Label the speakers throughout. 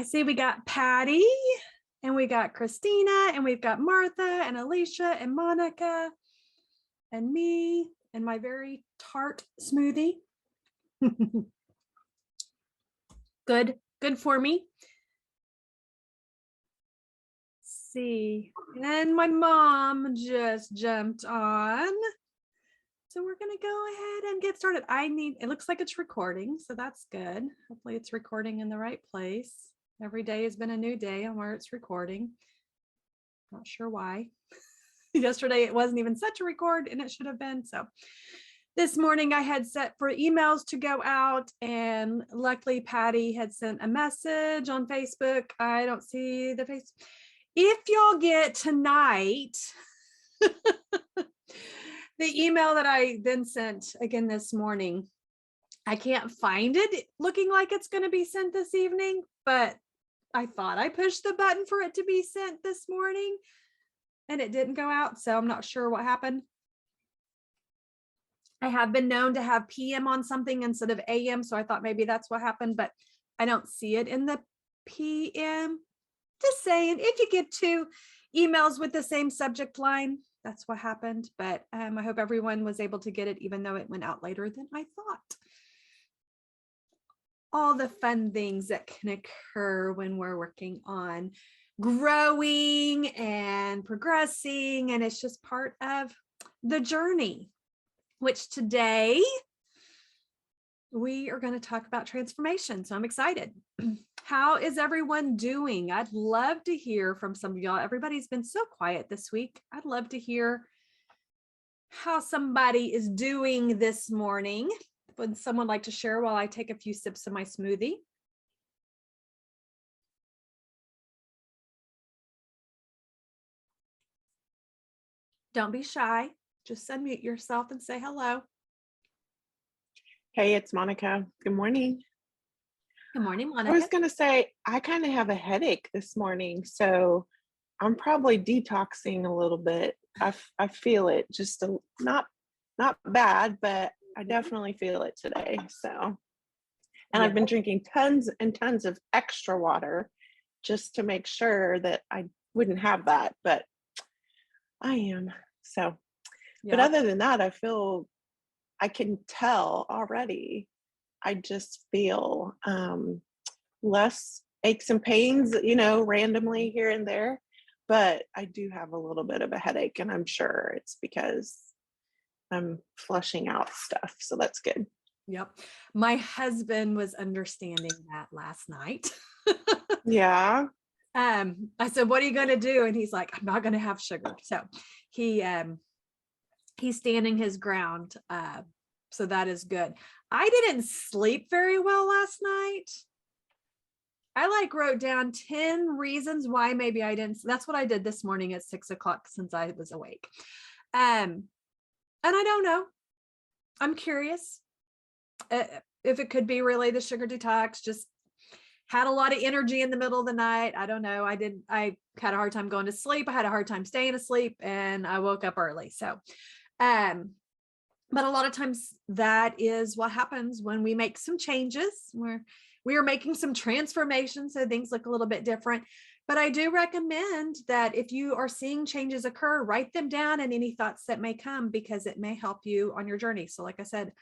Speaker 1: I see we got Patty and we got Christina and we've got Martha and Alicia and Monica and me and my very tart smoothie. Good for me. Let's see, and my mom just jumped on. So we're going to go ahead and get started. It looks like it's recording, so that's good. Hopefully it's recording in the right place. Every day has been a new day on where it's recording. Not sure why. Yesterday it wasn't even set to record and it should have been. So this morning I had set for emails to go out, and luckily Patty had sent a message on Facebook. I don't see the face. If y'all get tonight, the email that I then sent again this morning, I can't find it looking like it's going to be sent this evening, but I thought I pushed the button for it to be sent this morning and it didn't go out. So I'm not sure what happened. I have been known to have PM on something instead of AM. So I thought maybe that's what happened, but I don't see it in the PM. Just saying, if you get two emails with the same subject line, that's what happened. But I hope everyone was able to get it, even though it went out later than I thought. All the fun things that can occur when we're working on growing and progressing, and it's just part of the journey, which today we are going to talk about transformation. So I'm excited. How is everyone doing? I'd love to hear from some of y'all. Everybody's been so quiet this week. I'd love to hear how somebody is doing this morning. Would someone like to share while I take a few sips of my smoothie? Don't be shy. Just unmute yourself and say hello.
Speaker 2: Hey, it's Monica. Good morning.
Speaker 1: Good morning, Monica.
Speaker 2: I was going to say, I kind of have a headache this morning, so I'm probably detoxing a little bit. I feel it, just not bad, but I definitely feel it today. So, and yeah. I've been drinking tons and tons of extra water just to make sure that I wouldn't have that, but I am. So, yeah. But other than that, I can tell already, I just feel less aches and pains, randomly here and there, but I do have a little bit of a headache, and I'm sure it's because I'm flushing out stuff. So that's good.
Speaker 1: Yep. My husband was understanding that last night.
Speaker 2: Yeah.
Speaker 1: I said, what are you going to do? And he's like, I'm not going to have sugar. So he's standing his ground. So that is good. I didn't sleep very well last night. I wrote down 10 reasons why maybe I didn't. That's what I did this morning at 6 o'clock since I was awake. And I don't know. I'm curious if it could be really the sugar detox. Just had a lot of energy in the middle of the night. I don't know. I had a hard time going to sleep. I had a hard time staying asleep, and I woke up early. So, but a lot of times that is what happens when we make some changes. We are making some transformations, so things look a little bit different. But I do recommend that if you are seeing changes occur, write them down and any thoughts that may come, because it may help you on your journey. So like I said,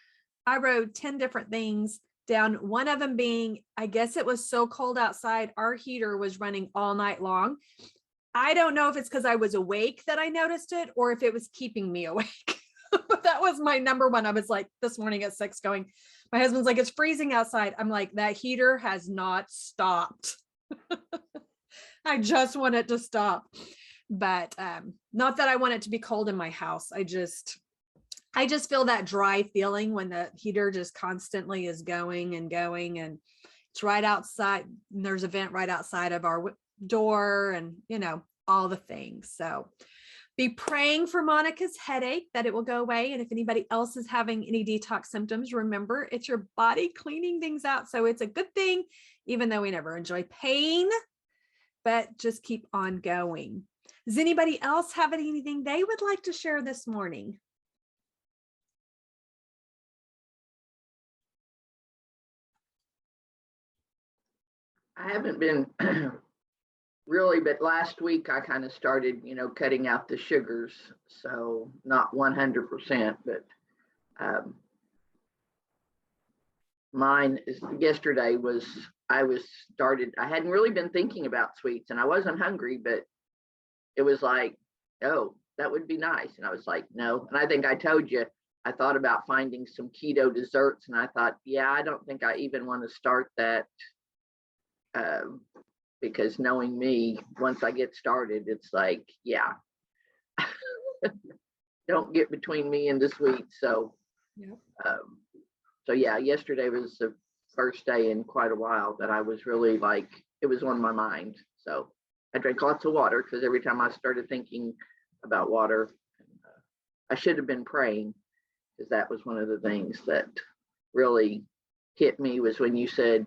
Speaker 1: I wrote 10 different things down. One of them being, I guess it was so cold outside, our heater was running all night long. I don't know if it's because I was awake that I noticed it or if it was keeping me awake. But that was my number one. I was like this morning at 6 going, my husband's like, it's freezing outside. I'm like, that heater has not stopped. I just want it to stop. But not that I want it to be cold in my house. I just feel that dry feeling when the heater just constantly is going and going, and it's right outside. And there's a vent right outside of our door, and all the things. So be praying for Monica's headache, that it will go away. And if anybody else is having any detox symptoms, remember, it's your body cleaning things out. So it's a good thing, even though we never enjoy pain, but just keep on going. Does anybody else have anything they would like to share this morning?
Speaker 3: I haven't been really, but last week I kind of started, cutting out the sugars. So not 100%, but um, mine is yesterday was, I hadn't really been thinking about sweets and I wasn't hungry, but it was like, oh, that would be nice. And I was like, no. And I think I told you, I thought about finding some keto desserts and I thought, yeah, I don't think I even want to start that. Um, because knowing me, once I get started, it's like, yeah, don't get between me and the sweets. So,
Speaker 1: Yep.
Speaker 3: so yeah, yesterday was the first day in quite a while that I was really like, it was on my mind. So I drank lots of water because every time I started thinking about water, I should have been praying because that was one of the things that really hit me was when you said,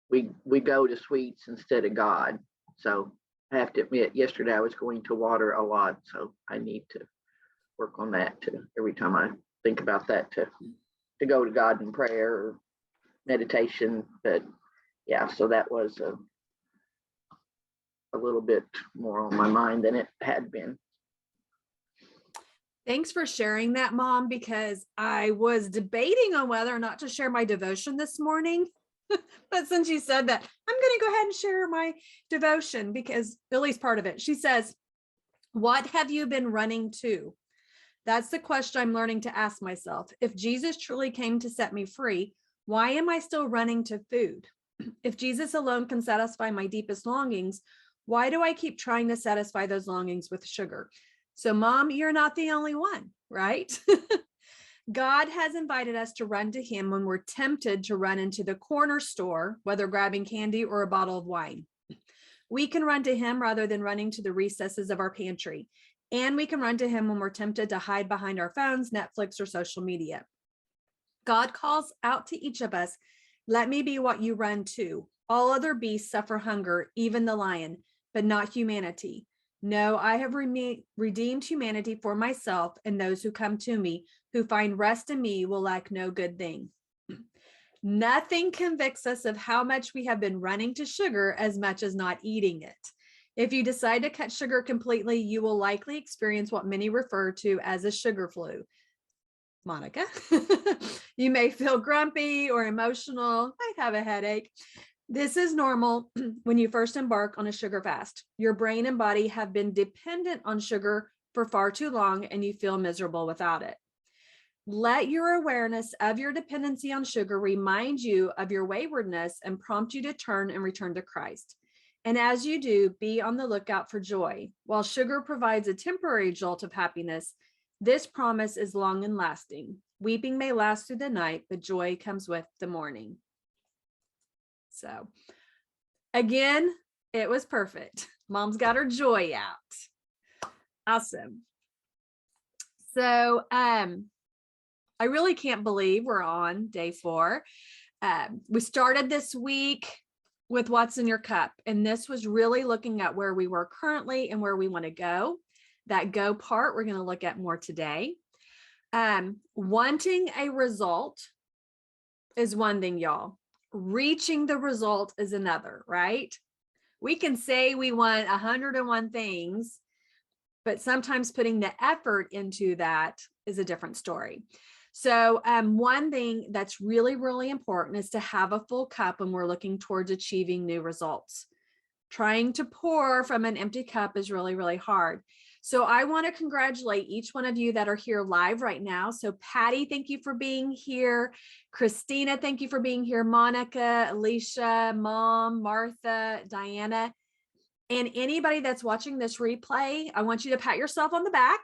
Speaker 3: we go to sweets instead of God. So I have to admit, yesterday I was going to water a lot, so I need to work on that too. Every time I think about that, to go to God in prayer or meditation. But yeah, so that was a little bit more on my mind than it had been.
Speaker 1: Thanks for sharing that, Mom, because I was debating on whether or not to share my devotion this morning. But since you said that, I'm going to go ahead and share my devotion because at least part of it. She says, what have you been running to? That's the question I'm learning to ask myself. If Jesus truly came to set me free, why am I still running to food? If Jesus alone can satisfy my deepest longings, why do I keep trying to satisfy those longings with sugar? So, Mom, you're not the only one, right? God has invited us to run to him when we're tempted to run into the corner store, whether grabbing candy or a bottle of wine. We can run to him rather than running to the recesses of our pantry. And we can run to him when we're tempted to hide behind our phones, Netflix, or social media. God calls out to each of us, let me be what you run to. All other beasts suffer hunger, even the lion, but not humanity. No, I have redeemed humanity for myself, and those who come to me, who find rest in me, will lack no good thing. Nothing convicts us of how much we have been running to sugar as much as not eating it. If you decide to cut sugar completely, you will likely experience what many refer to as a sugar flu. Monica, you may feel grumpy or emotional, might have a headache. This is normal when you first embark on a sugar fast. Your brain and body have been dependent on sugar for far too long, and you feel miserable without it. Let your awareness of your dependency on sugar remind you of your waywardness and prompt you to turn and return to Christ. And as you do, be on the lookout for joy. While sugar provides a temporary jolt of happiness, this promise is long and lasting. Weeping may last through the night, but joy comes with the morning. So again, it was perfect. Mom's got her joy out. Awesome. So I really can't believe we're on day 4. We started this week with what's in your cup, and this was really looking at where we were currently and where we want to go. That go part we're going to look at more today. Wanting a result is one thing, y'all. Reaching the result is another, right? We can say we want 101 things, but sometimes putting the effort into that is a different story. So one thing that's really, really important is to have a full cup when we're looking towards achieving new results. Trying to pour from an empty cup is really, really hard. So I want to congratulate each one of you that are here live right now. So Patty, thank you for being here. Christina, thank you for being here. Monica, Alicia, Mom, Martha, Diana, and anybody that's watching this replay, I want you to pat yourself on the back.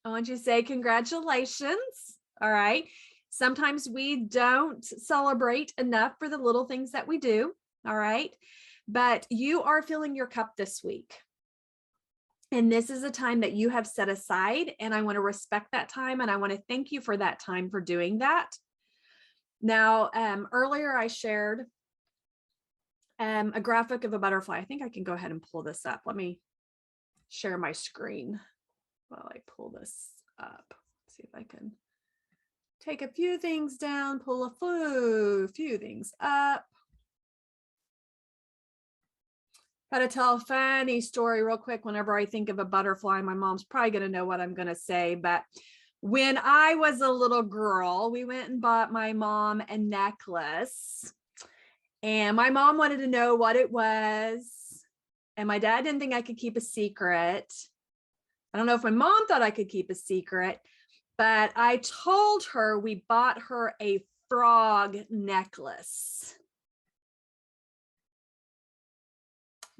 Speaker 1: I want you to say congratulations. All right. Sometimes we don't celebrate enough for the little things that we do. All right. But you are filling your cup this week. And this is a time that you have set aside. And I want to respect that time. And I want to thank you for that time for doing that. Now, earlier I shared a graphic of a butterfly. I think I can go ahead and pull this up. Let me share my screen while I pull this up. Let's see if I can take a few things down, pull a few things up. Gotta tell a funny story real quick. Whenever I think of a butterfly, my mom's probably going to know what I'm going to say. But when I was a little girl, we went and bought my mom a necklace. And my mom wanted to know what it was. And my dad didn't think I could keep a secret. I don't know if my mom thought I could keep a secret, but I told her we bought her a frog necklace.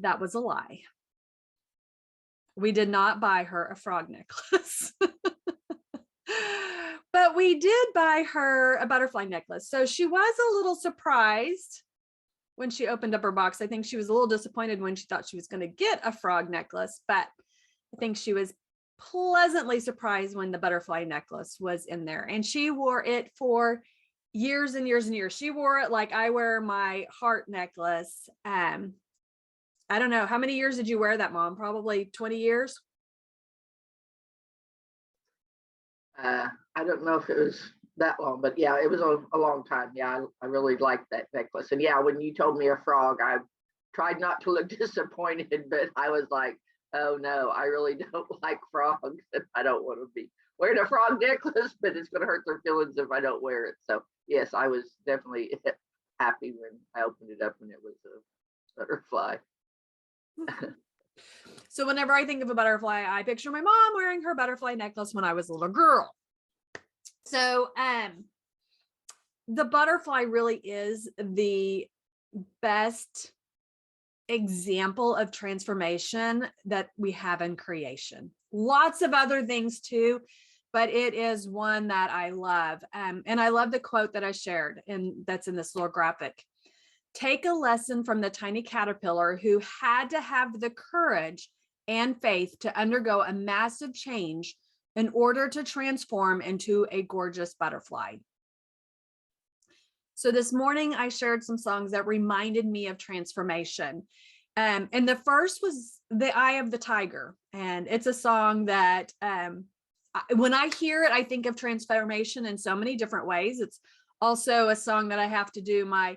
Speaker 1: That was a lie. We did not buy her a frog necklace. But we did buy her a butterfly necklace. So she was a little surprised when she opened up her box. I think she was a little disappointed when she thought she was going to get a frog necklace, but I think she was pleasantly surprised when the butterfly necklace was in there. And she wore it for years and years and years. She wore it like I wear my heart necklace. I don't know. How many years did you wear that, Mom? Probably 20 years.
Speaker 3: I don't know if it was that long, but yeah, it was a long time. Yeah, I really liked that necklace. And yeah, when you told me a frog, I tried not to look disappointed, but I was like, oh no, I really don't like frogs. And I don't want to be wearing a frog necklace, but it's going to hurt their feelings if I don't wear it. So yes, I was definitely happy when I opened it up and it was a butterfly.
Speaker 1: So whenever I think of a butterfly, I picture my mom wearing her butterfly necklace when I was a little girl. So the butterfly really is the best example of transformation that we have in creation. Lots of other things too, but it is one that I love. And I love the quote that I shared, and that's in this little graphic. Take a lesson from the tiny caterpillar who had to have the courage and faith to undergo a massive change in order to transform into a gorgeous butterfly. So this morning I shared some songs that reminded me of transformation. And the first was The Eye of the Tiger. And it's a song that when I hear it, I think of transformation in so many different ways. It's also a song that I have to do my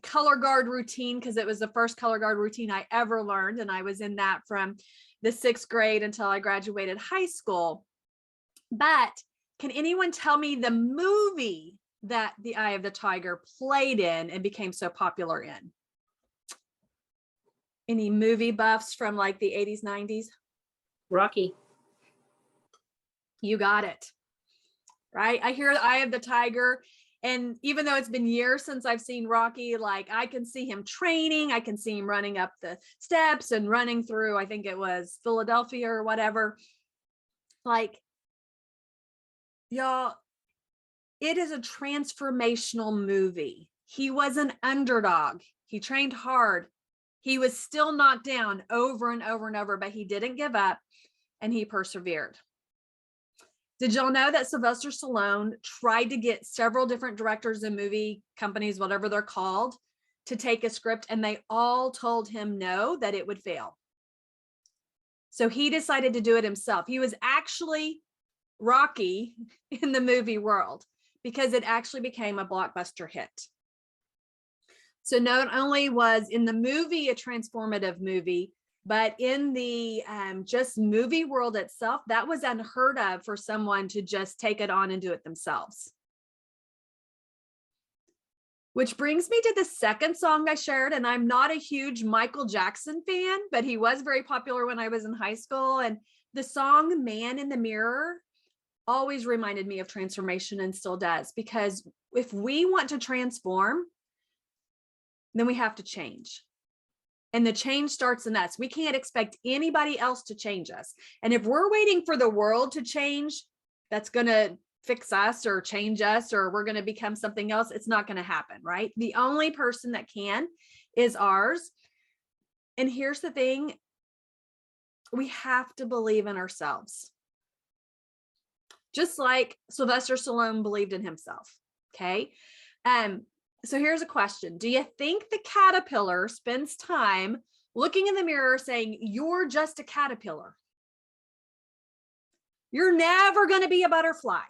Speaker 1: color guard routine, because it was the first color guard routine I ever learned. And I was in that from the 6th grade until I graduated high school. But can anyone tell me the movie that The Eye of the Tiger played in and became so popular in? Any movie buffs from like the 80s, 90s?
Speaker 4: Rocky.
Speaker 1: You got it. Right? I hear The Eye of the Tiger. And even though it's been years since I've seen Rocky, like I can see him training. I can see him running up the steps and running through, I think it was Philadelphia or whatever. Like, y'all, it is a transformational movie. He was an underdog. He trained hard. He was still knocked down over and over and over, but he didn't give up and he persevered. Did y'all know that Sylvester Stallone tried to get several different directors and movie companies, whatever they're called, to take a script, and they all told him no, that it would fail. So he decided to do it himself. He was actually Rocky in the movie world because it actually became a blockbuster hit. So not only was in the movie a transformative movie, but in the just movie world itself, that was unheard of for someone to just take it on and do it themselves. Which brings me to the second song I shared, and I'm not a huge Michael Jackson fan, but he was very popular when I was in high school. And the song Man in the Mirror always reminded me of transformation and still does, because if we want to transform, then we have to change. And the change starts in us. We can't expect anybody else to change us. And if we're waiting for the world to change, that's going to fix us or change us, or we're going to become something else, it's not going to happen, right? The only person that can is ours. And here's the thing, we have to believe in ourselves. Just like Sylvester Stallone believed in himself, okay? So here's a question. Do you think the caterpillar spends time looking in the mirror saying, you're just a caterpillar? You're never going to be a butterfly.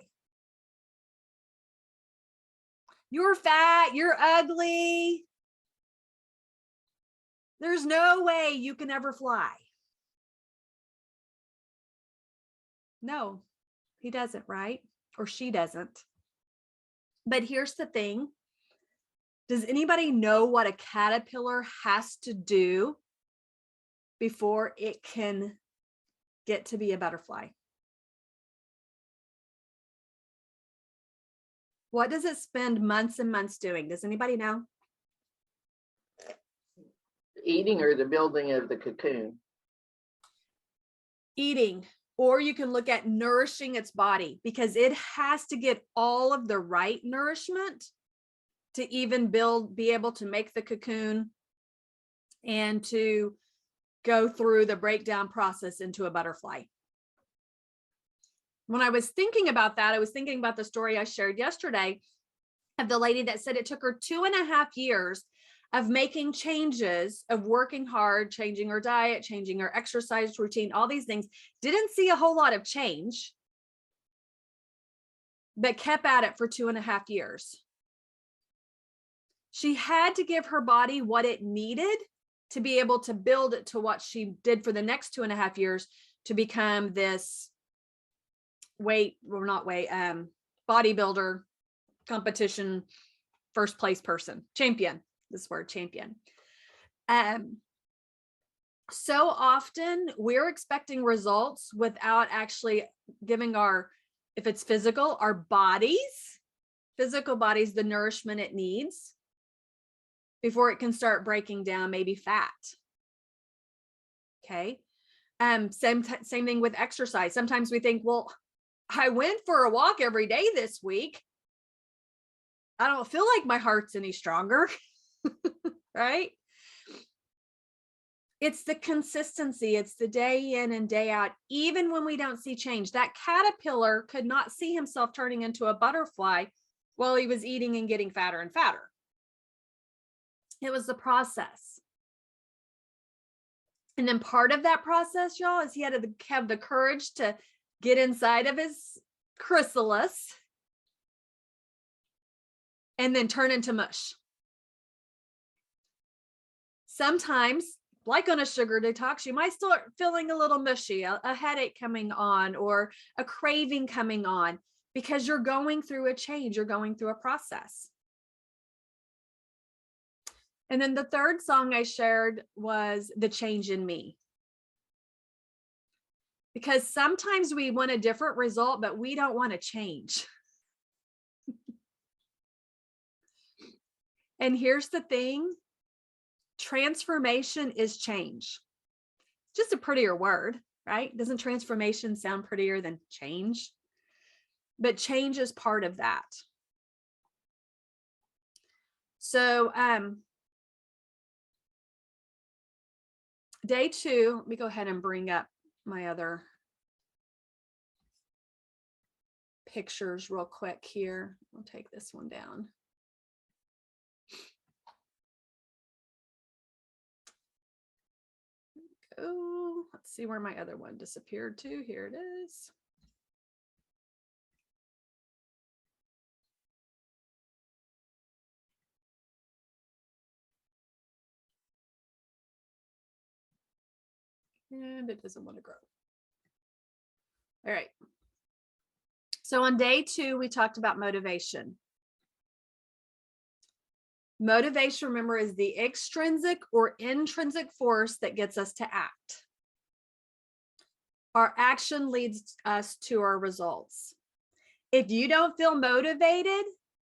Speaker 1: You're fat, you're ugly. There's no way you can ever fly. No, he doesn't, right? Or she doesn't. But here's the thing. Does anybody know what a caterpillar has to do before it can get to be a butterfly? What does it spend months and months doing? Does anybody know?
Speaker 3: Eating or the building of the cocoon?
Speaker 1: Eating. Or you can look at nourishing its body, because it has to get all of the right nourishment to even be able to make the cocoon and to go through the breakdown process into a butterfly. When I was thinking about that, I was thinking about the story I shared yesterday of the lady that said it took her 2.5 years of making changes, of working hard, changing her diet, changing her exercise routine, all these things. Didn't see a whole lot of change, but kept at it for 2.5 years. She had to give her body what it needed to be able to build it to what she did for the next 2.5 years to become this bodybuilder competition first place person, champion. This word, champion. So often we're expecting results without actually giving if it's physical, our physical bodies, the nourishment it needs before it can start breaking down maybe fat. Okay. Same thing with exercise. Sometimes we think, well, I went for a walk every day this week. I don't feel like my heart's any stronger. Right? It's the consistency. It's the day in and day out, even when we don't see change. That caterpillar could not see himself turning into a butterfly while he was eating and getting fatter and fatter. It was the process. And then part of that process, y'all, is he had to have the courage to get inside of his chrysalis and then turn into mush. Sometimes, like on a sugar detox, you might start feeling a little mushy, a headache coming on, or a craving coming on, because you're going through a change, you're going through a process. And then the third song I shared was The Change in Me. Because sometimes we want a different result, but we don't want to change. And here's the thing. Transformation is change. Just a prettier word, right? Doesn't transformation sound prettier than change? But change is part of that. So day 2, let me go ahead and bring up my other pictures real quick here. I'll take this one down. Oh, let's see where my other one disappeared to. Here it is. And it doesn't want to grow. All right. So on day 2, we talked about motivation. Motivation, remember, is the extrinsic or intrinsic force that gets us to act. Our action leads us to our results. If you don't feel motivated,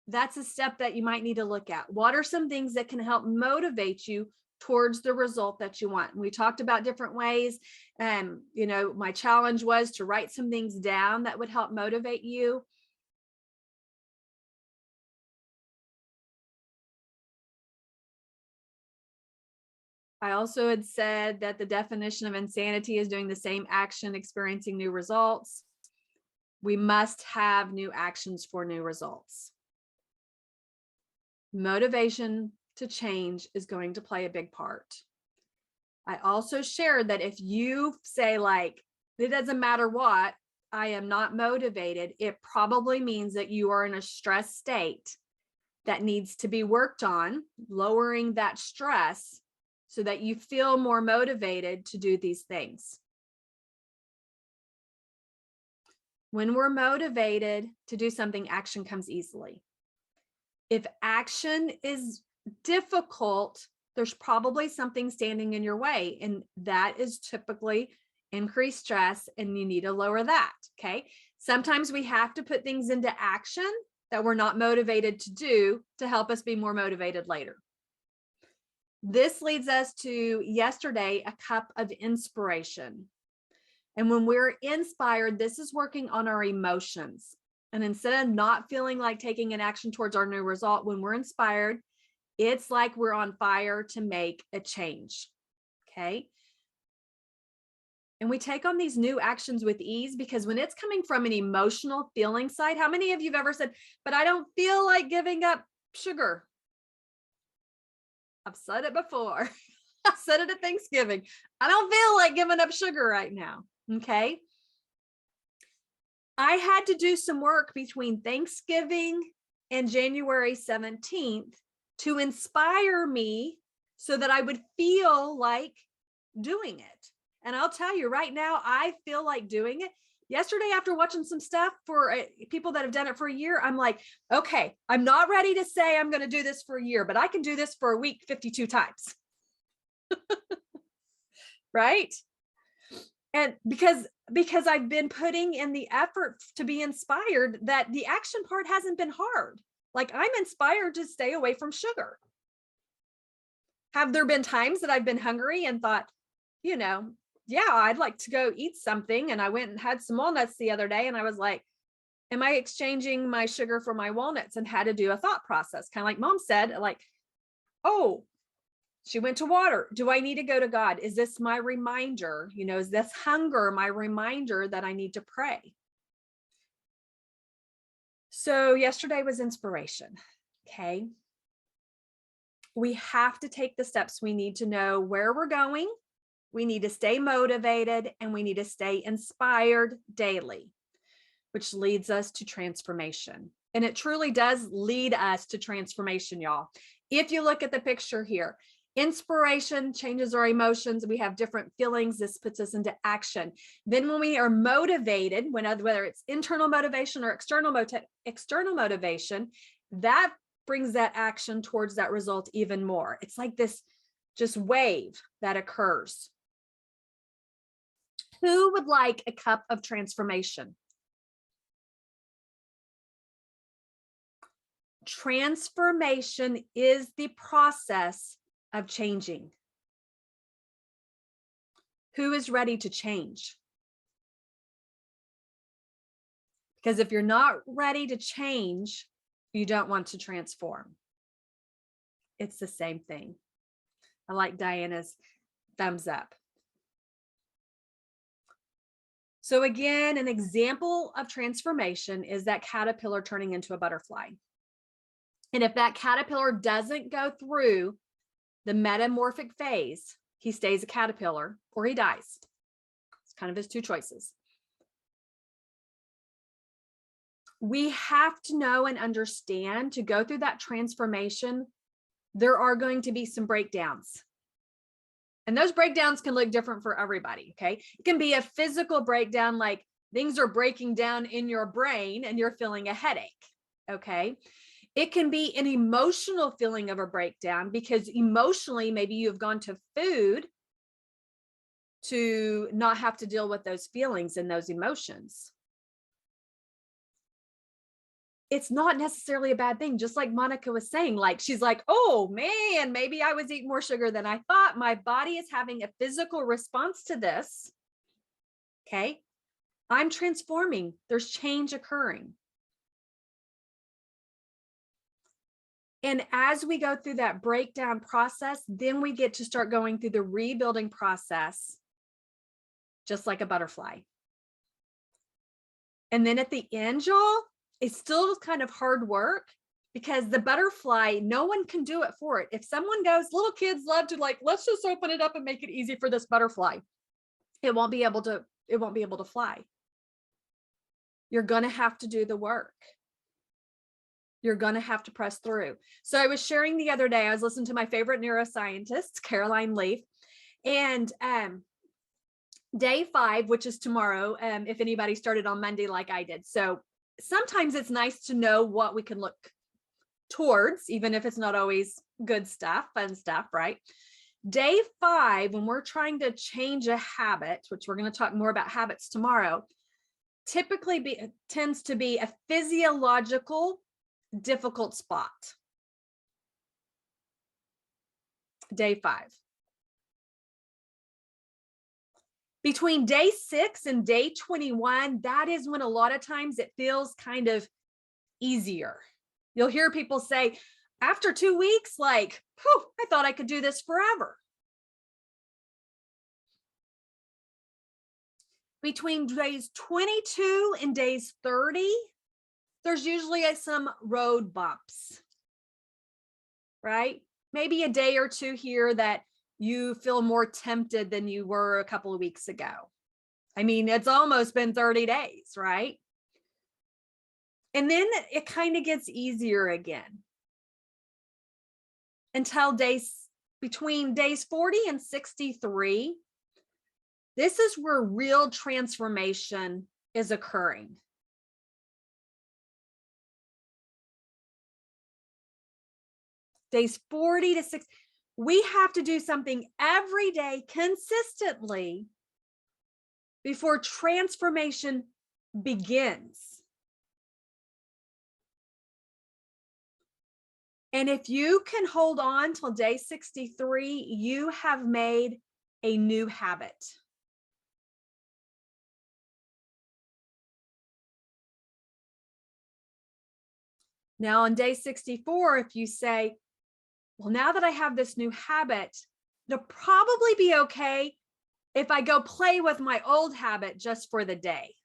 Speaker 1: that's a step that you might need to look at. What are some things that can help motivate you towards the result that you want? And we talked about different ways. My challenge was to write some things down that would help motivate you. I also had said that the definition of insanity is doing the same action, experiencing new results. We must have new actions for new results. Motivation to change is going to play a big part. I also shared that if you say, like, it doesn't matter what, I am not motivated, it probably means that you are in a stress state that needs to be worked on, lowering that stress so that you feel more motivated to do these things. When we're motivated to do something, action comes easily. If action is difficult, there's probably something standing in your way, and that is typically increased stress, and you need to lower that. Okay. Sometimes we have to put things into action that we're not motivated to do to help us be more motivated later. This leads us to yesterday, a cup of inspiration. And when we're inspired, this is working on our emotions. And instead of not feeling like taking an action towards our new result, when we're inspired, it's like we're on fire to make a change. Okay. And we take on these new actions with ease, because when it's coming from an emotional feeling side, how many of you have ever said, but I don't feel like giving up sugar? I've said it before. I said it at Thanksgiving. I don't feel like giving up sugar right now. Okay. I had to do some work between Thanksgiving and January 17th to inspire me so that I would feel like doing it. And I'll tell you right now, I feel like doing it. Yesterday, after watching some stuff for people that have done it for a year, I'm like, okay, I'm not ready to say I'm going to do this for a year, but I can do this for a week 52 times. Right? And because I've been putting in the effort to be inspired, that the action part hasn't been hard. Like, I'm inspired to stay away from sugar. Have there been times that I've been hungry and thought, yeah, I'd like to go eat something. And I went and had some walnuts the other day, and I was like, am I exchanging my sugar for my walnuts? And had to do a thought process, kind of like Mom said, like, oh, she went to water. Do I need to go to God? Is this my reminder? Is this hunger my reminder that I need to pray? So yesterday was inspiration. Okay. We have to take the steps. We need to know where we're going. We need to stay motivated, and we need to stay inspired daily, which leads us to transformation. And it truly does lead us to transformation, y'all. If you look at the picture here, inspiration changes our emotions. We have different feelings. This puts us into action. Then when we are motivated, whether it's internal motivation or external motivation, that brings that action towards that result even more. It's like this just wave that occurs. Who would like a cup of transformation? Transformation is the process of changing. Who is ready to change? Because if you're not ready to change, you don't want to transform. It's the same thing. I like Diana's thumbs up. So again, an example of transformation is that caterpillar turning into a butterfly. And if that caterpillar doesn't go through the metamorphic phase, he stays a caterpillar or he dies. It's kind of his two choices. We have to know and understand, to go through that transformation, there are going to be some breakdowns. And those breakdowns can look different for everybody, okay? It can be a physical breakdown, like things are breaking down in your brain and you're feeling a headache, okay? It can be an emotional feeling of a breakdown, because emotionally, maybe you've gone to food to not have to deal with those feelings and those emotions. It's not necessarily a bad thing. Just like Monica was saying, like, she's like, oh man, maybe I was eating more sugar than I thought. My body is having a physical response to this. Okay. I'm transforming. There's change occurring. And as we go through that breakdown process, then we get to start going through the rebuilding process, just like a butterfly. And then at the end, y'all, it's still kind of hard work, because the butterfly, no one can do it for it. If someone goes, little kids love to, like, let's just open it up and make it easy for this butterfly, it won't be able to fly. You're going to have to do the work. You're going to have to press through. So I was sharing the other day, I was listening to my favorite neuroscientist, Caroline Leaf, and day 5, which is tomorrow, if anybody started on Monday like I did. So sometimes it's nice to know what we can look towards, even if it's not always good stuff, fun stuff, right? Day 5, when we're trying to change a habit, which we're going to talk more about habits tomorrow, typically tends to be a physiological difficult spot. Day 5. Between day 6 and day 21, that is when a lot of times it feels kind of easier. You'll hear people say, after 2 weeks, like, whew, I thought I could do this forever. Between days 22 and days 30, there's usually some road bumps, right? Maybe a day or two here that you feel more tempted than you were a couple of weeks ago. I mean, it's almost been 30 days, right? And then it kind of gets easier again until between days 40 and 63. This is where real transformation is occurring. Days 40 to 60. We have to do something every day consistently before transformation begins. And if you can hold on till day 63, you have made a new habit. Now on day 64, if you say, well, now that I have this new habit, it'll probably be okay if I go play with my old habit just for the day.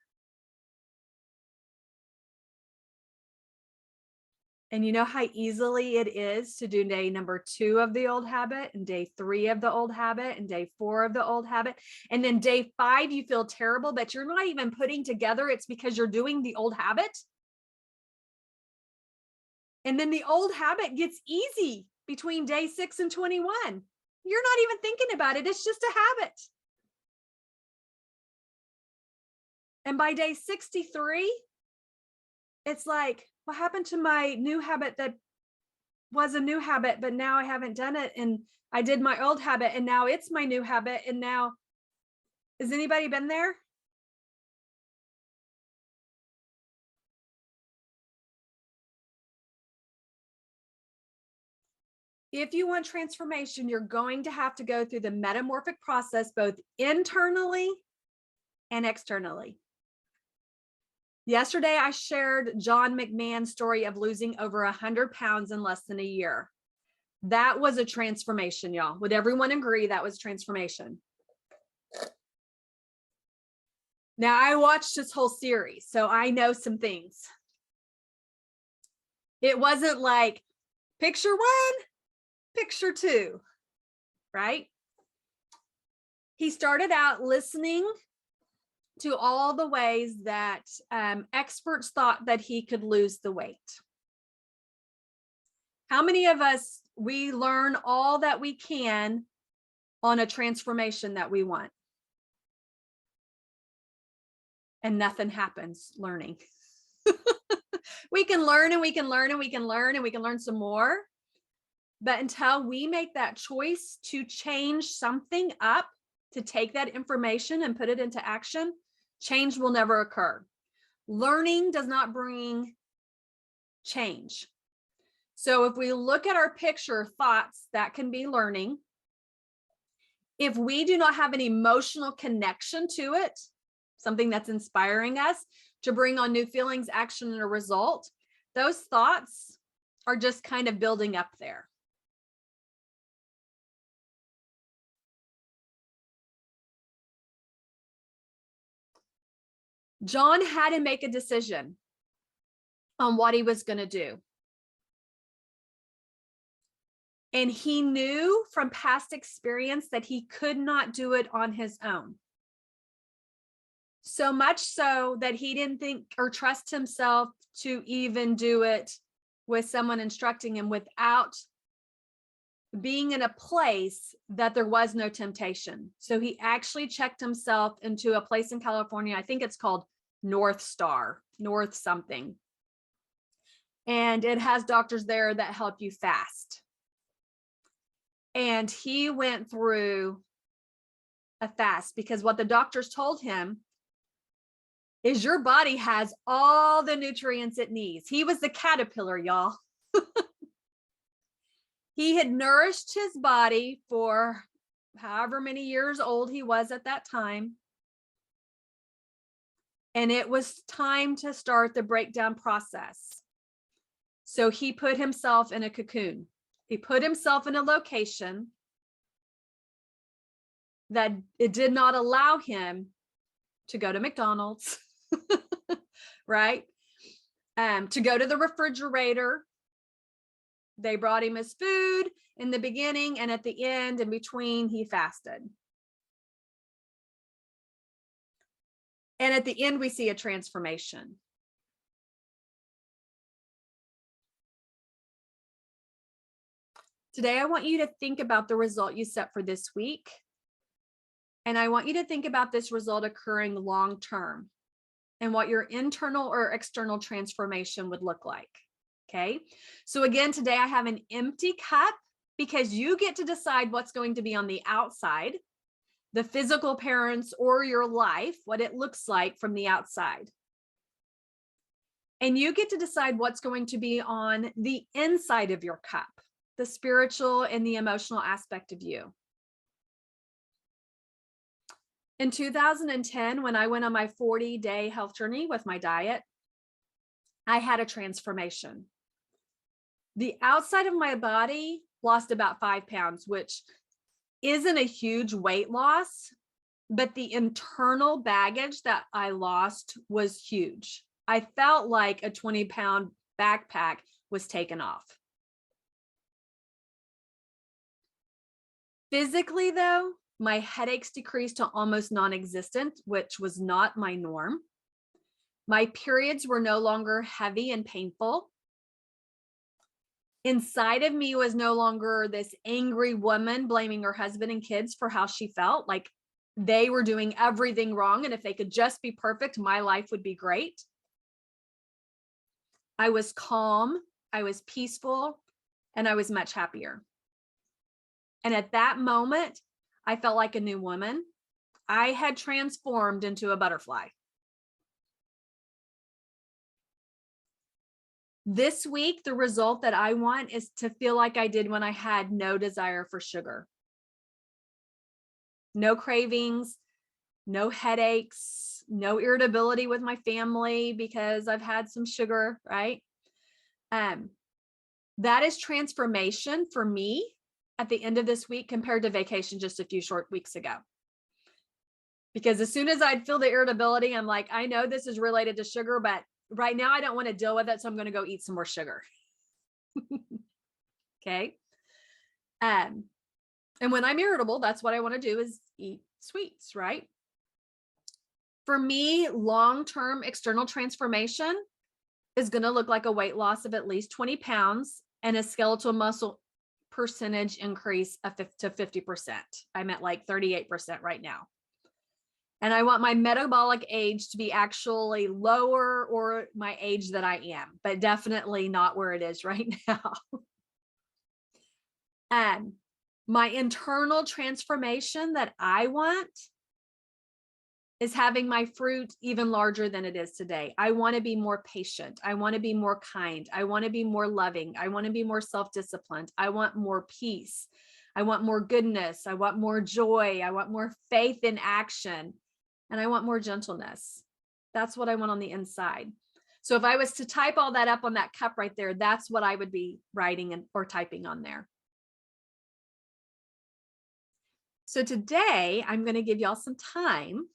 Speaker 1: And you know how easily it is to do day number 2 of the old habit, and day 3 of the old habit, and day 4 of the old habit. And then day 5, you feel terrible, but you're not even putting together it's because you're doing the old habit. And then the old habit gets easy between day 6 and 21. You're not even thinking about it. It's just a habit. And by day 63, it's like, what happened to my new habit that was a new habit, but now I haven't done it. And I did my old habit and now it's my new habit. And now, has anybody been there? If you want transformation, you're going to have to go through the metamorphic process, both internally and externally. Yesterday, I shared John McMahon's story of losing over 100 pounds in less than a year. That was a transformation, y'all. Would everyone agree that was transformation? Now, I watched this whole series, so I know some things. It wasn't like picture 1, picture 2, right? He started out listening to all the ways that experts thought that he could lose the weight. How many of us, we learn all that we can on a transformation that we want? And nothing happens learning. We can learn and we can learn and we can learn and we can learn some more. But until we make that choice to change something up, to take that information and put it into action, change will never occur. Learning does not bring change. So if we look at our picture, thoughts, that can be learning. If we do not have an emotional connection to it, something that's inspiring us to bring on new feelings, action, and a result, those thoughts are just kind of building up there. John had to make a decision on what he was going to do. And he knew from past experience that he could not do it on his own. So much so that he didn't think or trust himself to even do it with someone instructing him without being in a place that there was no temptation. So he actually checked himself into a place in California. I think it's called North something. And it has doctors there that help you fast. And he went through a fast because what the doctors told him is your body has all the nutrients it needs. He was the caterpillar, y'all. He had nourished his body for however many years old he was at that time. And it was time to start the breakdown process. So he put himself in a cocoon. He put himself in a location that it did not allow him to go to McDonald's, right? To go to the refrigerator. They brought him his food in the beginning, and at the end, in between, he fasted. And at the end, we see a transformation. Today, I want you to think about the result you set for this week. And I want you to think about this result occurring long term and what your internal or external transformation would look like. Okay. So again, today I have an empty cup because you get to decide what's going to be on the outside, the physical appearance or your life, what it looks like from the outside. And you get to decide what's going to be on the inside of your cup, the spiritual and the emotional aspect of you. In 2010, when I went on my 40-day health journey with my diet, I had a transformation. The outside of my body lost about 5 pounds, which isn't a huge weight loss, but the internal baggage that I lost was huge. I felt like a 20-pound backpack was taken off. Physically, though, my headaches decreased to almost non-existent, which was not my norm. My periods were no longer heavy and painful. Inside of me was no longer this angry woman blaming her husband and kids for how she felt, like they were doing everything wrong. And if they could just be perfect, my life would be great. I was calm, I was peaceful, and I was much happier. And at that moment, I felt like a new woman. I had transformed into a butterfly. This week, the result that I want is to feel like I did when I had no desire for sugar. No cravings, no headaches, no irritability with my family because I've had some sugar, right? That is transformation for me at the end of this week compared to vacation just a few short weeks ago. Because as soon as I'd feel the irritability, I'm like, I know this is related to sugar, but right now I don't want to deal with it. So I'm going to go eat some more sugar. Okay. And when I'm irritable, that's what I want to do is eat sweets, right? For me, long-term external transformation is going to look like a weight loss of at least 20 pounds and a skeletal muscle percentage increase to 50%. I'm at like 38% right now. And I want my metabolic age to be actually lower or my age that I am, but definitely not where it is right now. And my internal transformation that I want is having my fruit even larger than it is today. I want to be more patient. I want to be more kind. I want to be more loving. I want to be more self-disciplined. I want more peace. I want more goodness. I want more joy. I want more faith in action. And I want more gentleness. That's what I want on the inside. So if I was to type all that up on that cup right there, that's what I would be writing or typing on there. So today I'm going to give y'all some time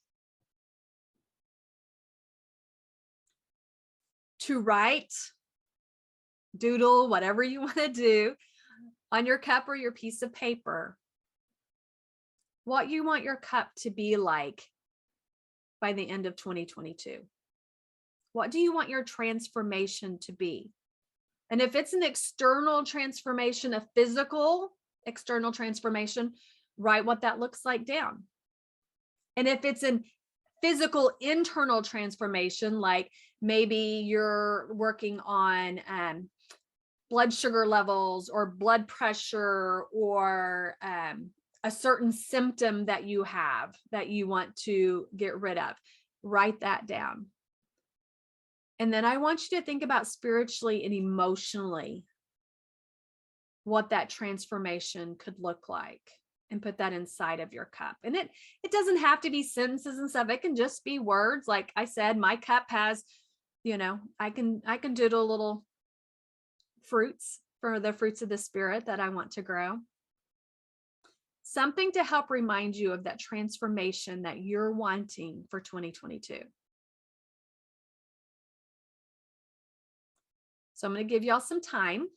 Speaker 1: to write, doodle, whatever you want to do on your cup or your piece of paper, what you want your cup to be like by the end of 2022. What do you want your transformation to be? And if it's an external transformation, a physical external transformation, write what that looks like down. And if it's an physical internal transformation, like maybe you're working on blood sugar levels or blood pressure, or a certain symptom that you have that you want to get rid of, write that down. And then I want you to think about spiritually and emotionally what that transformation could look like, and put that inside of your cup. And it doesn't have to be sentences and stuff. It can just be words. Like I said, my cup has, I can doodle little fruits for the fruits of the spirit that I want to grow. Something to help remind you of that transformation that you're wanting for 2022. So I'm going to give y'all some time.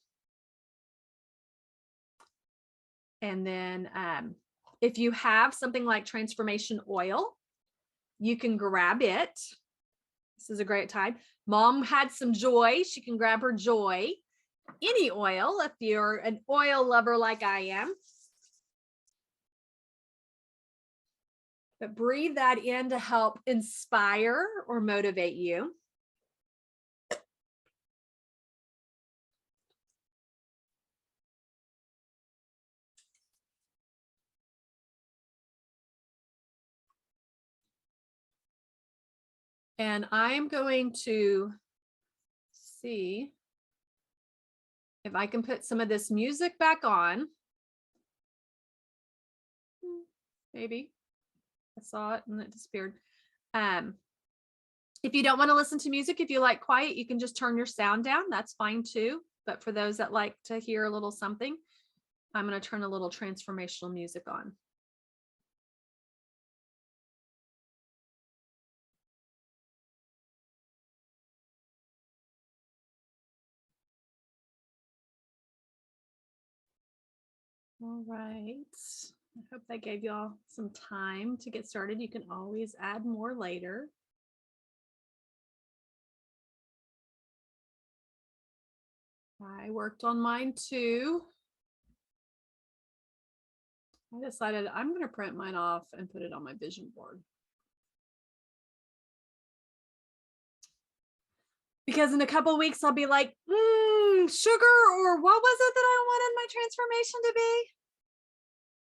Speaker 1: And then if you have something like transformation oil, you can grab it. This is a great time. Mom had some joy. She can grab her joy. Any oil, if you're an oil lover like I am. But breathe that in to help inspire or motivate you. And I'm going to see if I can put some of this music back on. Maybe. I saw it and it disappeared. If you don't want to listen to music, if you like quiet, you can just turn your sound down. That's fine too. But for those that like to hear a little something, I'm going to turn a little transformational music on. All right. I hope that gave y'all some time to get started. You can always add more later. I worked on mine too. I decided I'm going to print mine off and put it on my vision board. Because in a couple of weeks, I'll be like, sugar, or what was it that I wanted my transformation to be?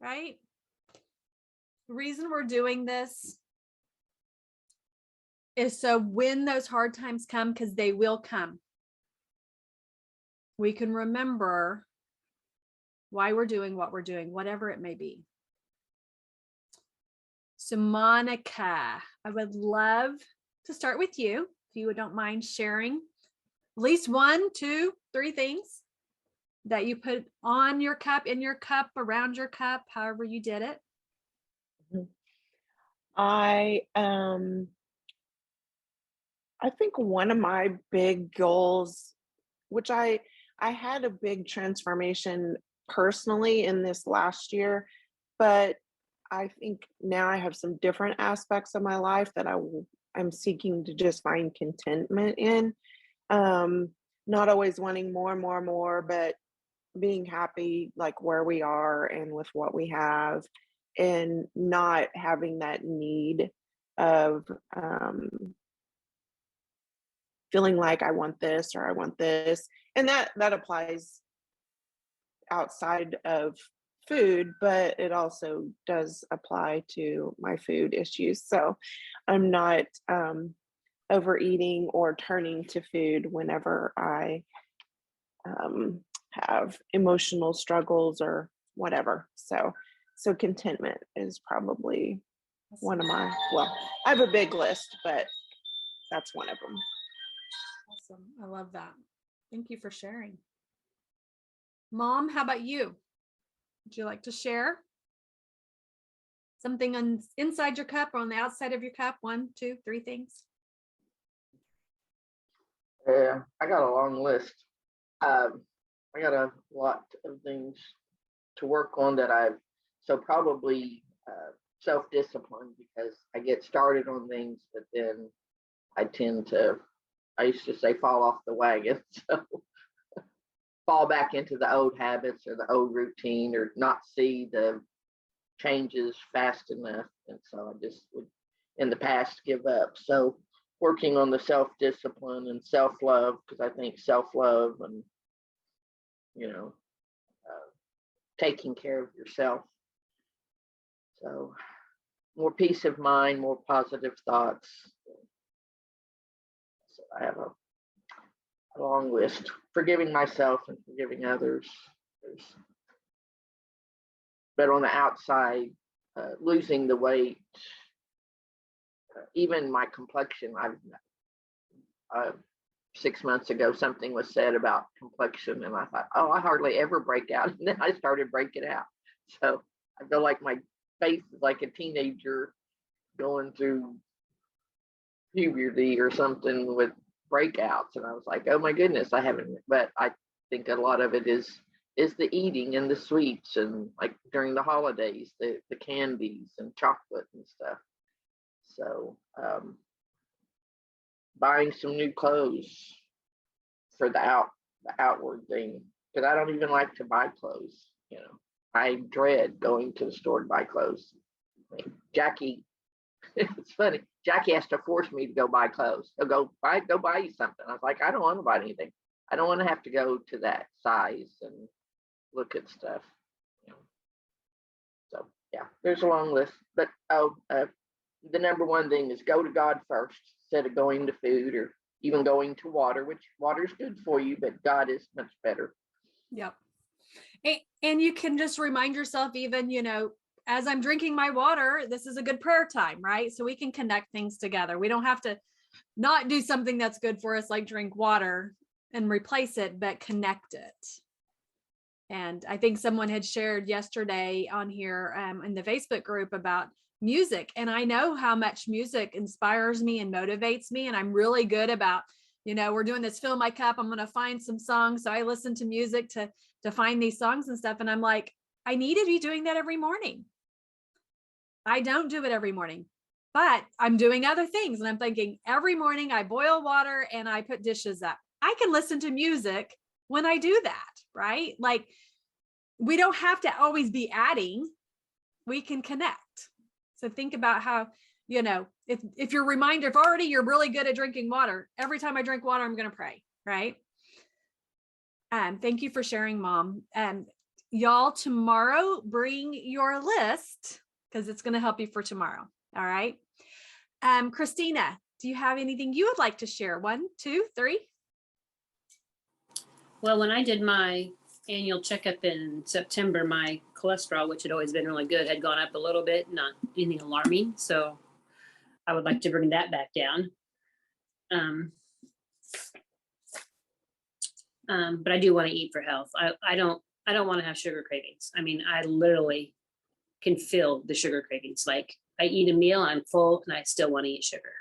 Speaker 1: Right? The reason we're doing this is so when those hard times come, because they will come, we can remember why we're doing what we're doing, whatever it may be. So Monica, I would love to start with you. If you don't mind sharing at least 1, 2, 3 things that you put on your cup, in your cup, around your cup, however you did it.
Speaker 2: I think one of my big goals, which I had a big transformation personally in this last year, but I think now I have some different aspects of my life that I'm seeking to just find contentment in. Not always wanting more, but being happy like where we are and with what we have, and not having that need of feeling like I want this or I want this. And that applies outside of food, but it also does apply to my food issues. So I'm not overeating or turning to food whenever I have emotional struggles or whatever. So contentment is probably one of my, well, I have a big list, but that's one of them.
Speaker 1: Awesome. I love that. Thank you for sharing. Mom, how about you? Would you like to share something inside your cup or on the outside of your cup? 1, 2, 3 things.
Speaker 3: Yeah, I got a long list. I got a lot of things to work on that so probably self-discipline, because I get started on things, but then I used to say fall off the wagon. So fall back into the old habits or the old routine, or not see the changes fast enough. And so I just would, in the past, give up. So working on the self-discipline and self-love, because I think self-love and, taking care of yourself. So more peace of mind, more positive thoughts. So I have a long list. Forgiving myself and forgiving others. But on the outside, losing the weight, even my complexion. I've 6 months ago, something was said about complexion, and I thought, oh, I hardly ever break out. And then I started breaking out. So I feel like my face is like a teenager going through puberty or something with breakouts. And I was like, oh my goodness, I haven't. But I think a lot of it is the eating and the sweets, and like during the holidays, the candies and chocolate and stuff. So buying some new clothes for the outward thing, because I don't even like to buy clothes. I dread going to the store to buy clothes. Jackie, it's funny. Jackie has to force me to go buy clothes. He'll go buy you something. I was like, I don't want to buy anything. I don't want to have to go to that size and look at stuff. So yeah, there's a long list. But the number one thing is go to God first instead of going to food or even going to water, which water is good for you, but God is much better.
Speaker 1: Yep. And you can just remind yourself, even, as I'm drinking my water, this is a good prayer time, right? So we can connect things together. We don't have to not do something that's good for us, like drink water and replace it, but connect it. And I think someone had shared yesterday on here in the Facebook group about music. And I know how much music inspires me and motivates me. And I'm really good about, we're doing this fill my cup. I'm going to find some songs. So I listen to music to find these songs and stuff. And I'm like, I need to be doing that every morning. I don't do it every morning, but I'm doing other things. And I'm thinking every morning I boil water and I put dishes up. I can listen to music when I do that, right? Like, we don't have to always be adding, we can connect. So think about how, if your reminder, if already you're really good at drinking water, every time I drink water, I'm going to pray, right? Thank you for sharing, Mom. Y'all, tomorrow, bring your list because it's going to help you for tomorrow. All right. Christina, do you have anything you would like to share? 1, 2, 3.
Speaker 4: Well, when I did my annual checkup in September, my cholesterol, which had always been really good, had gone up a little bit, not anything alarming. So I would like to bring that back down. But I do want to eat for health. I don't want to have sugar cravings. I mean, I literally can feel the sugar cravings. Like I eat a meal, I'm full, and I still want to eat sugar.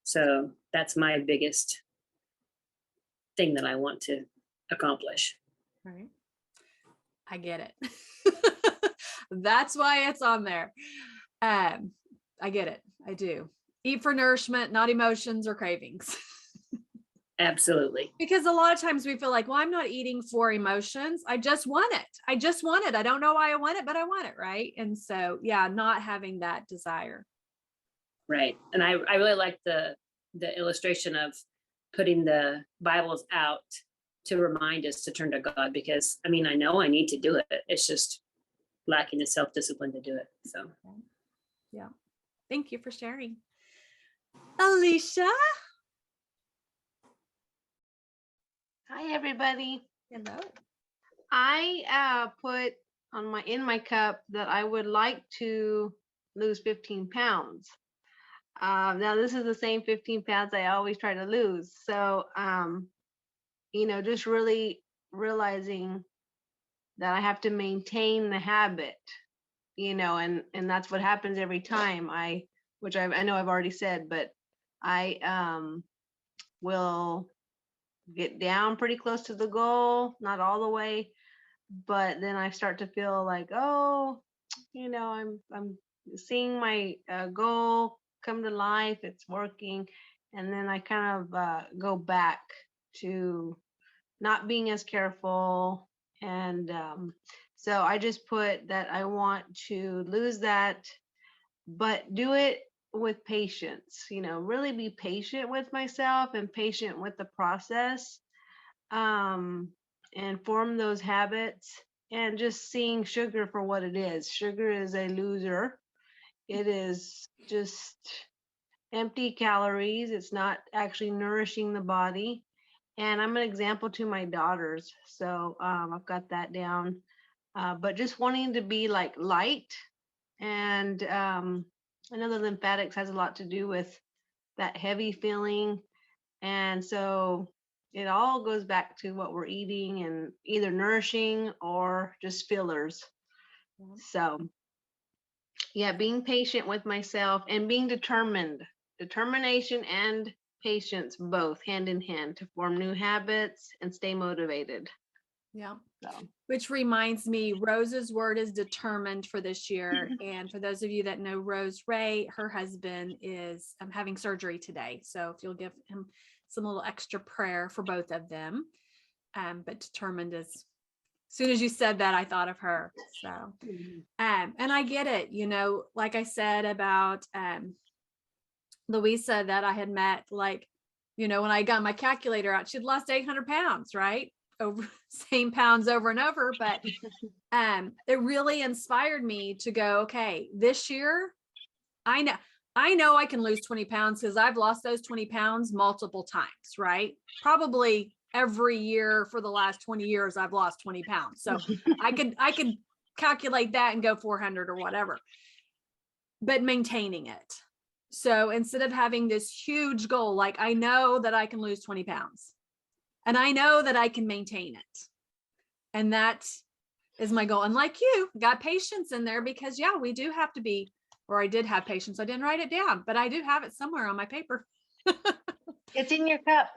Speaker 4: So that's my biggest thing that I want to accomplish.
Speaker 1: Right. I get it. That's why it's on there. I get it. I do. Eat for nourishment, not emotions or cravings.
Speaker 4: Absolutely.
Speaker 1: Because a lot of times we feel like, well, I'm not eating for emotions. I just want it. I don't know why I want it, but I want it. Right. And so, yeah, not having that desire.
Speaker 4: Right. And I really like the illustration of putting the Bibles out to remind us to turn to God, because I mean, I know I need to do it. It's just lacking the self-discipline to do it. So,
Speaker 1: yeah. Thank you for sharing. Alicia.
Speaker 5: Hi, everybody.
Speaker 1: Hello.
Speaker 5: I put in my cup that I would like to lose 15 pounds. Now this is the same 15 pounds I always try to lose. So, just really realizing that I have to maintain the habit, and that's what happens every time I know I've already said, but I will get down pretty close to the goal, not all the way, but then I start to feel like, oh, I'm seeing my goal come to life, it's working, and then I kind of go back to not being as careful. And so I just put that I want to lose that, but do it with patience, really be patient with myself and patient with the process, and form those habits, and just seeing sugar for what it is. Sugar is a loser. It is just empty calories. It's not actually nourishing the body. And I'm an example to my daughters. So I've got that down. But just wanting to be like light. And I know the lymphatics has a lot to do with that heavy feeling. And so it all goes back to what we're eating, and either nourishing or just fillers. So yeah, being patient with myself and being determined. Determination and patience, both hand in hand, to form new habits and stay motivated.
Speaker 1: Yeah.
Speaker 5: So
Speaker 1: Which reminds me, Rose's word is determined for this year. And for those of you that know Rose Ray, her husband is having surgery today. So if you'll give him some little extra prayer for both of them. But determined as soon as you said that, I thought of her. So, and I get it, like I said about Louisa that I had met, like, when I got my calculator out, she'd lost 800 pounds, right? Over same pounds over and over. But it really inspired me to go, okay, this year, I know I can lose 20 pounds because I've lost those 20 pounds multiple times, right? Probably every year for the last 20 years, I've lost 20 pounds. So I could calculate that and go 400 or whatever, but maintaining it. So instead of having this huge goal, like I know that I can lose 20 pounds and I know that I can maintain it. And that is my goal. And like you, got patience in there because we do have to be, or I did have patience. I didn't write it down, but I do have it somewhere on my paper.
Speaker 5: it's in your cup.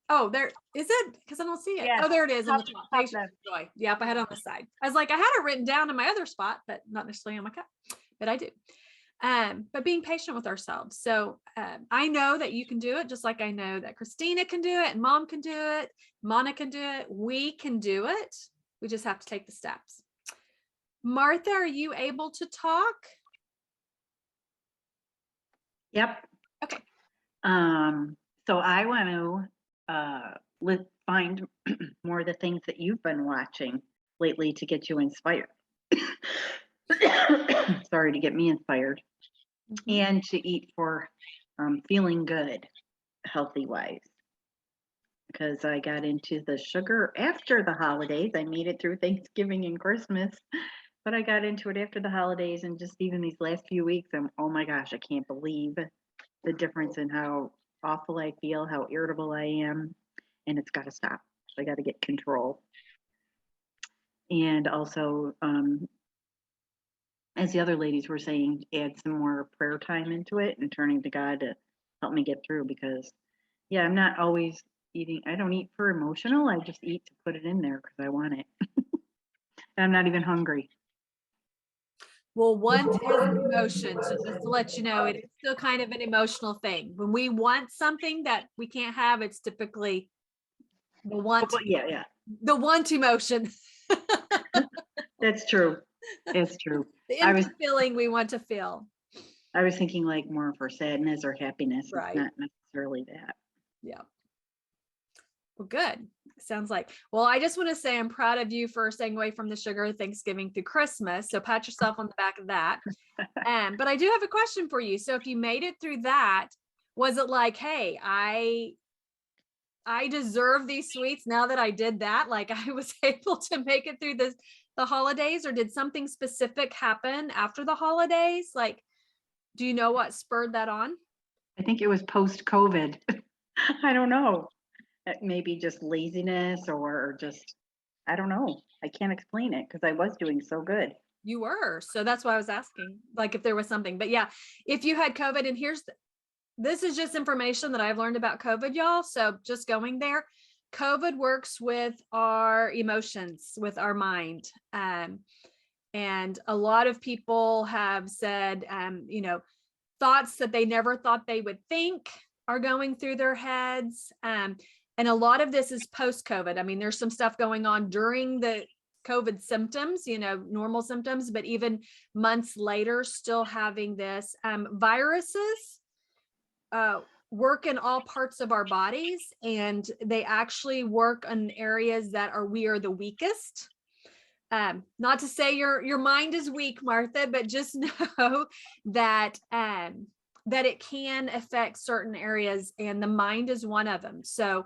Speaker 1: Oh, there is it? Because I don't see it.
Speaker 5: Yeah.
Speaker 1: Oh, there it is on the top.
Speaker 5: Top
Speaker 1: Patience,
Speaker 5: left.
Speaker 1: joy. Yep, I had it on the side. I was like, I had it written down in my other spot, but not necessarily on my cup. But I do. But being patient with ourselves. So I know that you can do it, just like I know that Christina can do it, and Mom can do it, Mona can do it. We can do it. We just have to take the steps. Martha, are you able to talk?
Speaker 6: Yep.
Speaker 1: Okay.
Speaker 6: So I want to find more of the things that you've been watching lately to get you inspired. Sorry, to get me inspired. And to eat for feeling good, healthy wise. Because I got into the sugar after the holidays. I made it through Thanksgiving and Christmas, but I got into it after the holidays, and just even these last few weeks, oh my gosh, I can't believe the difference in how awful I feel, how irritable I am, and it's got to stop. I got to get control. And also, as the other ladies were saying, add some more prayer time into it and turning to God to help me get through, because I'm not always eating. I don't eat for emotional. I just eat to put it in there because I want it. And I'm not even hungry.
Speaker 1: Well, want is an emotion. So just to let you know, it is still kind of an emotional thing. When we want something that we can't have, it's typically the want.
Speaker 6: Yeah.
Speaker 1: The want emotion.
Speaker 6: That's true. It's true.
Speaker 1: The empty feeling we want to feel.
Speaker 6: I was thinking like more for sadness or happiness.
Speaker 1: Right.
Speaker 6: It's not necessarily that.
Speaker 1: Yeah. Well, good. Sounds like, well, I just want to say I'm proud of you for staying away from the sugar Thanksgiving through Christmas. So pat yourself on the back of that. But I do have a question for you. So if you made it through that, was it like, hey, I deserve these sweets now that I did that? Like I was able to make it through the holidays, or did something specific happen after the holidays? Like, do you know what spurred that on?
Speaker 6: I think it was post-COVID. I don't know. Maybe just laziness or just, I don't know. I can't explain it because I was doing so good.
Speaker 1: You were. So that's why I was asking, like if there was something. But yeah, if you had COVID, and this is just information that I've learned about COVID, y'all. So just going there, COVID works with our emotions, with our mind. And a lot of people have said, thoughts that they never thought they would think are going through their heads. And a lot of this is post-COVID. I mean, there's some stuff going on during the COVID symptoms, normal symptoms, but even months later, still having this. Viruses work in all parts of our bodies, and they actually work on areas that we are the weakest. Not to say your mind is weak, Martha, but just know that that it can affect certain areas, and the mind is one of them. So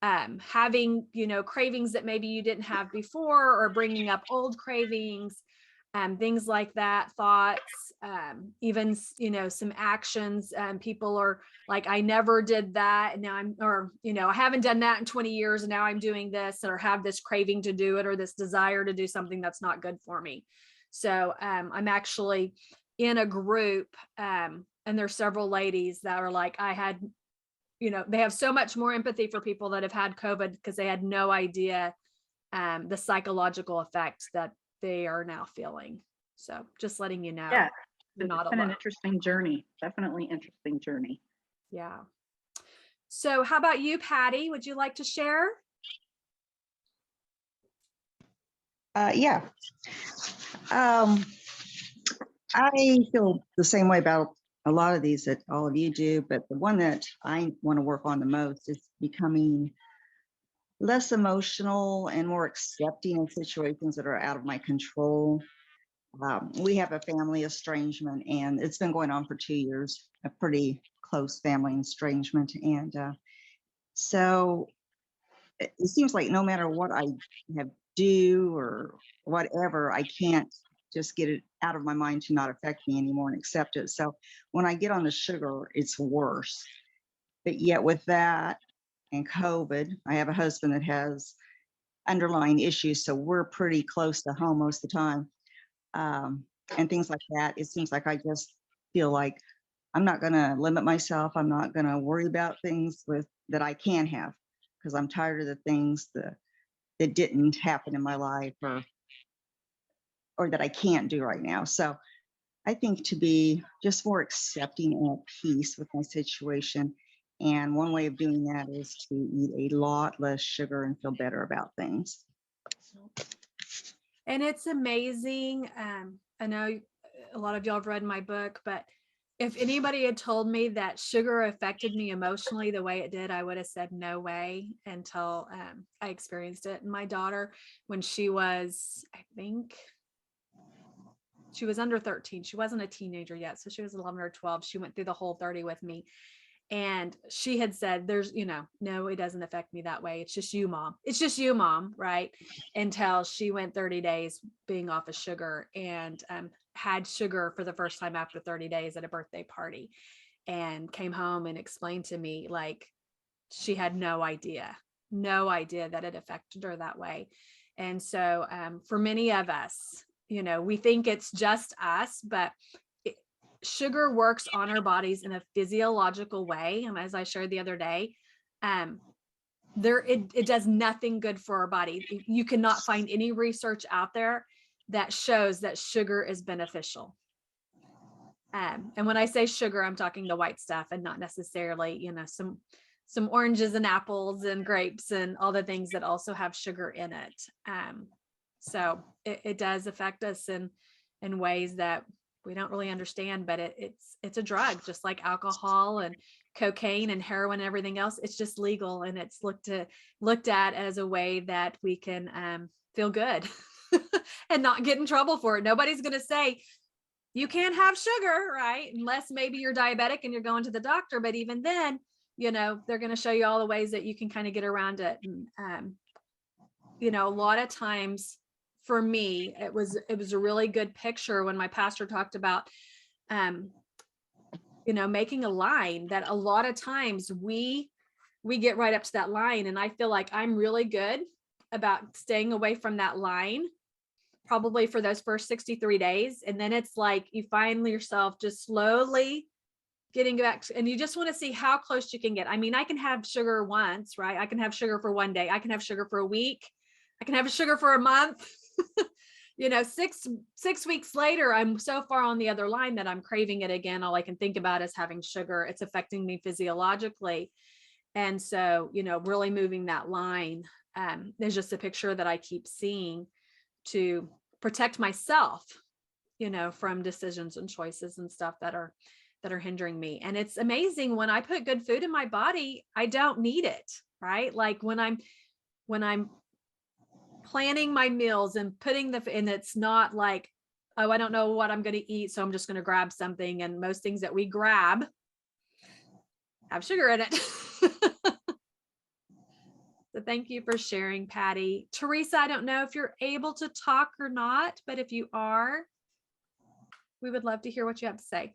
Speaker 1: having, cravings that maybe you didn't have before, or bringing up old cravings, things like that, thoughts, even, some actions. People are like, I never did that. And now I haven't done that in 20 years. And now I'm doing this, or have this craving to do it, or this desire to do something that's not good for me. So I'm actually in a group, and there's several ladies that are like, they have so much more empathy for people that have had COVID, because they had no idea the psychological effects that they are now feeling. So just letting you know.
Speaker 6: Yeah,
Speaker 1: you're not
Speaker 6: it's been
Speaker 1: alone.
Speaker 6: an interesting journey. Definitely interesting journey.
Speaker 1: Yeah. So how about you, Patty? Would you like to share?
Speaker 7: Yeah. I feel the same way about a lot of these that all of you do, but the one that I want to work on the most is becoming less emotional and more accepting of situations that are out of my control. We have a family estrangement, and it's been going on for 2 years, a pretty close family estrangement. And so it seems like no matter what I do or whatever, I can't just get it out of my mind to not affect me anymore and accept it. So when I get on the sugar, it's worse. But yet with that and COVID, I have a husband that has underlying issues, so we're pretty close to home most of the time. And things like that, it seems like I just feel like I'm not going to limit myself. I'm not going to worry about things that I can have, because I'm tired of the things that didn't happen in my life, or that I can't do right now. So I think to be just more accepting and at peace with my situation. And one way of doing that is to eat a lot less sugar and feel better about things.
Speaker 1: And it's amazing. I know a lot of y'all have read my book, but if anybody had told me that sugar affected me emotionally the way it did, I would have said no way, until I experienced it. And my daughter, when she was, I think she was under 13, she wasn't a teenager yet, so she was 11 or 12, she went through the whole 30 with me. And she had said, there's, no, it doesn't affect me that way. It's just you, mom. It's just you, mom. Right. Until she went 30 days being off of sugar, and had sugar for the first time after 30 days at a birthday party, and came home and explained to me, like, she had no idea that it affected her that way. And so for many of us, we think it's just us, but sugar works on our bodies in a physiological way. And as I shared the other day, it does nothing good for our body. You cannot find any research out there that shows that sugar is beneficial. And when I say sugar, I'm talking the white stuff, and not necessarily, some oranges and apples and grapes and all the things that also have sugar in it. So it does affect us in ways that we don't really understand, but it's a drug, just like alcohol and cocaine and heroin and everything else. It's just legal, and it's looked at as a way that we can feel good and not get in trouble for it. Nobody's going to say you can't have sugar, right? Unless maybe you're diabetic and you're going to the doctor. But even then, they're going to show you all the ways that you can kind of get around it. And, a lot of times for me, it was a really good picture when my pastor talked about, making a line, that a lot of times we get right up to that line. And I feel like I'm really good about staying away from that line, probably for those first 63 days. And then it's like you find yourself just slowly getting back, and you just want to see how close you can get. I mean, I can have sugar once, right? I can have sugar for one day. I can have sugar for a week. I can have sugar for a month. 6 weeks later, I'm so far on the other line that I'm craving it again. All I can think about is having sugar. It's affecting me physiologically. And so, really moving that line. There's just a picture that I keep seeing to protect myself, from decisions and choices and stuff that are hindering me. And it's amazing, when I put good food in my body, I don't need it, right? Like when I'm planning my meals and and it's not like, oh, I don't know what I'm going to eat, so I'm just going to grab something. And most things that we grab have sugar in it. So thank you for sharing, Patty. Teresa, I don't know if you're able to talk or not, but if you are, we would love to hear what you have to say.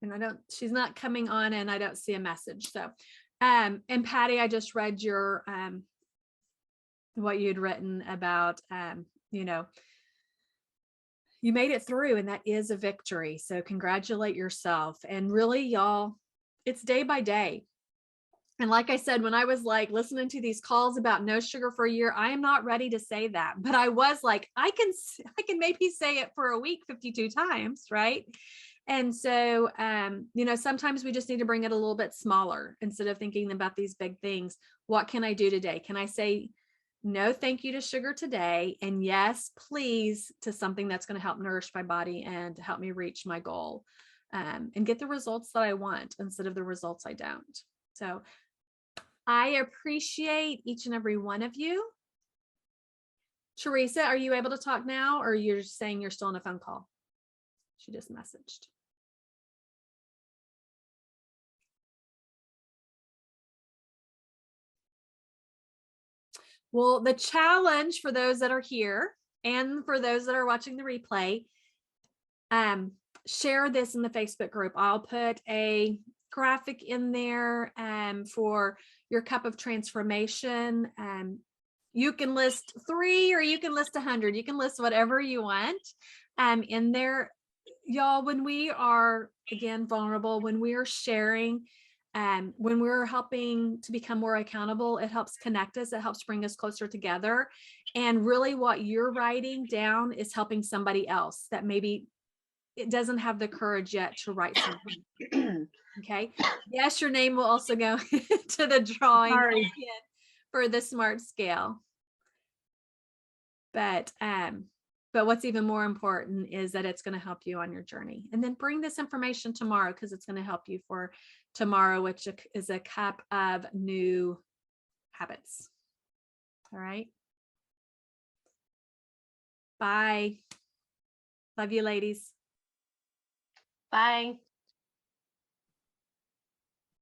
Speaker 1: And she's not coming on, and I don't see a message. So, and Patty, I just read your, what you'd written about, you made it through, and that is a victory. So congratulate yourself. And really, y'all, it's day by day. And like I said, when I was like listening to these calls about no sugar for a year, I am not ready to say that, but I was like, I can maybe say it for a week 52 times, right? And so, sometimes we just need to bring it a little bit smaller instead of thinking about these big things. What can I do today? Can I say no, thank you to sugar today? And yes, please, to something that's going to help nourish my body and help me reach my goal, and get the results that I want instead of the results I don't. So I appreciate each and every one of you. Teresa, are you able to talk now, or you're saying you're still on a phone call? She just messaged. Well, the challenge for those that are here and for those that are watching the replay, share this in the Facebook group. I'll put a graphic in there for your cup of transformation. You can list 3 or you can list 100. You can list whatever you want in there. Y'all, when we are, again, vulnerable, when we are sharing, when we're helping to become more accountable, it helps connect us. It helps bring us closer together. And really what you're writing down is helping somebody else that maybe it doesn't have the courage yet to write something. Okay. Yes, your name will also go to the drawing for the SMART scale. But what's even more important is that it's going to help you on your journey. And then bring this information tomorrow, because it's going to help you for tomorrow, which is a cup of new habits. All right. Bye. Love you, ladies.
Speaker 5: Bye.